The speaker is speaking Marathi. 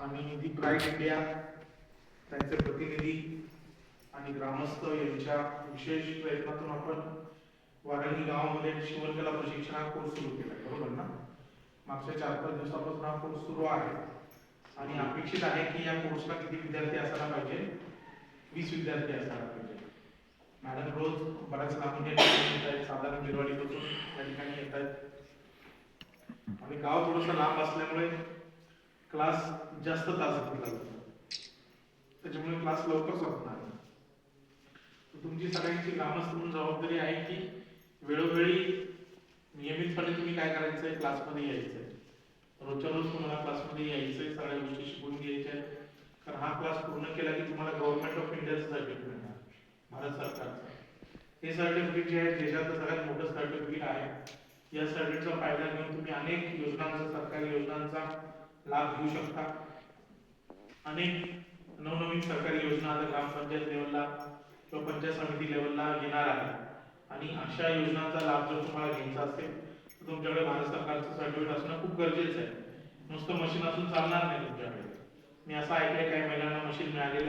आणि दी प्राईड इंडिया त्यांचे प्रतिनिधी आणि ग्रामस्थ यांच्या विशेष प्रयत्नातून आपण वारंगी गावामध्ये शिवणकला प्रशिक्षण कोर्स सुरू केला, बरोबर ना? मागच्या 4-5 दिवसापासून हा कोर्स सुरू आहे आणि अपेक्षित आहे की या कोर्सला किती विद्यार्थी असायला पाहिजे? 20 विद्यार्थी असायला पाहिजे. मॅडम रोज बऱ्याच लांबून येत आहेत, साधारण बिरवाडीपासून या ठिकाणी येत आहेत आणि गाव थोडंसं लांब असल्यामुळे क्लास जास्त तास घेतला जातो, त्याच्यामुळे क्लास लवकर संपणार. तुमची सगळ्यांची ग्रामस्थ म्हणून जबाबदारी आहे की वेळोवेळी नियमितपणे तुम्ही काय करायचंय, क्लासमध्ये यायचंय. रोजच्या रोज तुम्हाला क्लासमध्ये यायचंय, सगळ्या गोष्टी शिकून घ्यायच्या. कारण हा क्लास पूर्ण केला की तुम्हाला गव्हर्नमेंट ऑफ इंडियाचं सर्टिफिकेट मिळणार, भारत सरकारचं. हे सर्टिफिकेट जे आहे देशातलं सगळ्यात मोठं सर्टिफिकेट आहे. या सर्टिफिकेटचा फायदा घेऊन तुम्ही अनेक योजनांचा, सरकारी योजनांचा लाभ घेऊ शकता. अनेक नवनवीन सरकारी योजना आता ग्रामपंचायत लेवलला किंवा पंचायत समिती लेवलला येणार आहे आणि अशा योजनांचा लाभ जर तुम्हाला घ्यायचा असेल तर तुमच्याकडे भारत सरकारचं सर्टिफिकेट असणं खूप गरजेचं आहे. नुसतं मशीन असून चालणार नाही तुमच्याकडे. मी असं ऐकलंय काही महिलांना मशीन मिळालेलं